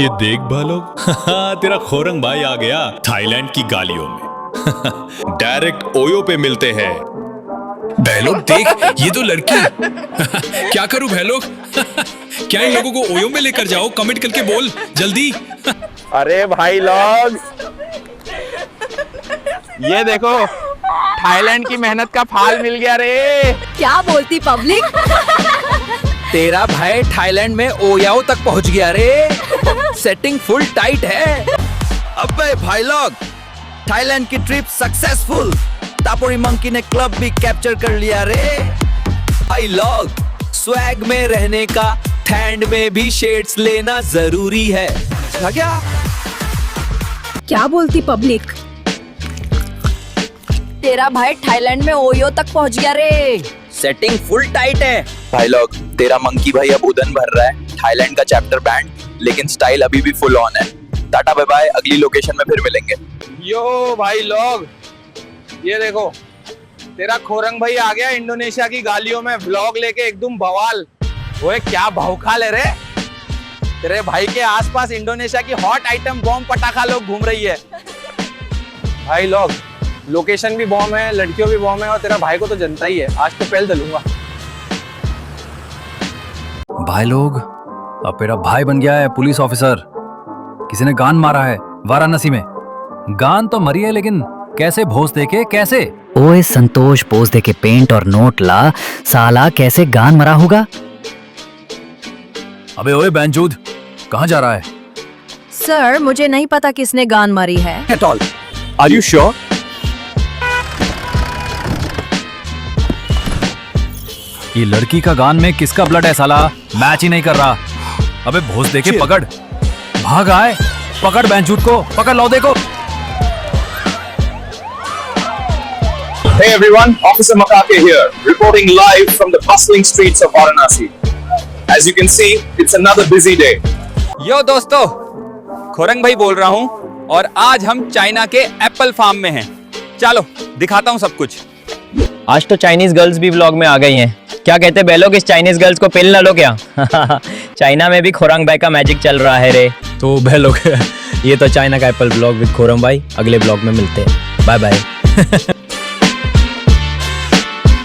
ये देख भालोग तेरा खोरंग भाई आ गया थाईलैंड की गालियों में। डायरेक्ट ओयो पे मिलते हैं। बहलोग देख, ये तो लड़की। क्या करूं बहलोग? क्या इन लोगों को ओयो में लेकर जाओ? कमेंट करके बोल जल्दी। अरे भाई लोग, ये देखो थाईलैंड की मेहनत का फल मिल गया रे। क्या बोलती पब्लिक? तेरा भाई थाईलैंड में ओयाओ तक पहुंच गया रे। सेटिंग फुल टाइट है। अबे भाई लोग, थाईलैंड की ट्रिप सक्सेसफुल। तापोरी मंकी ने क्लब भी कैप्चर कर लिया रे। भाई लोग, स्वैग में रहने का ठंड में भी शेड्स लेना जरूरी है। क्या क्या बोलती पब्लिक? तेरा भाई थाईलैंड में ओयो तक पहुंच गया रे। सेटिंग फुल टाइट है। भाई लोग, तेरा मंकी भाई अब उदन भर रहा है। थाईलैंड का चैप्टर बैंड, लेकिन स्टाइल अभी भी फुल ऑन है। टाटा बाय बाय, अगली लोकेशन में फिर मिलेंगे। यो भाई लोग, ये देखो तेरा खोरंग भाई आ गया इंडोनेशिया की गालियों में व्लॉग लेके एकदम बवाल। ओए क्या भौकाल है रे। तेरे भाई के आसपास इंडोनेशिया की हॉट आइटम बॉम्ब पटाखा लोग घूम रही है। भाई लोग, लोकेशन भी बॉम्ब है, लड़कियों भी बॉम्ब है, और तेरा भाई को तो जनता ही है। आज तो पहल दलूंगा। भाई लोग, अब मेरा भाई बन गया है पुलिस ऑफिसर। किसी ने गान मारा है वाराणसी में। गान तो मरी है, लेकिन कैसे भोज देके कैसे? ओए संतोष, पोज दे के पेंट और नोट ला। साला कैसे गान मरा होगा? अबे ओए बैंचूद, कहाँ जा रहा है? सर, मुझे नहीं पता किसने गान मारी है। At all, are you sure? ये लड़की का गान में किसका ब्लड है साला? मैच ही नहीं कर रहा। अबे भोज देके पकड़, भाग आए। पकड़ बैंचूद को, पकड़ लौदे को। Hey everyone, Officer Makake here, reporting live from the bustling streets of Varanasi. As you can see, it's another busy day. यो दोस्तों, खोरंग भाई बोल रहा हूँ, और आज हम चाइना के एप्पल फार्म में हैं। चलो दिखाता हूँ सब कुछ। आज तो चाइनीज गर्ल्स भी व्लॉग में आ गई हैं। क्या कहते बेलोग, इस चाइनीज गर्ल्स को पेल ना लो क्या? चाइना में भी खोरंग भाई का मैजिक चल रहा है रे। तो बेलोग, ये तो चाइना का एप्पल ब्लॉग विद खोरंग भाई। अगले ब्लॉग में मिलते हैं। Bye bye.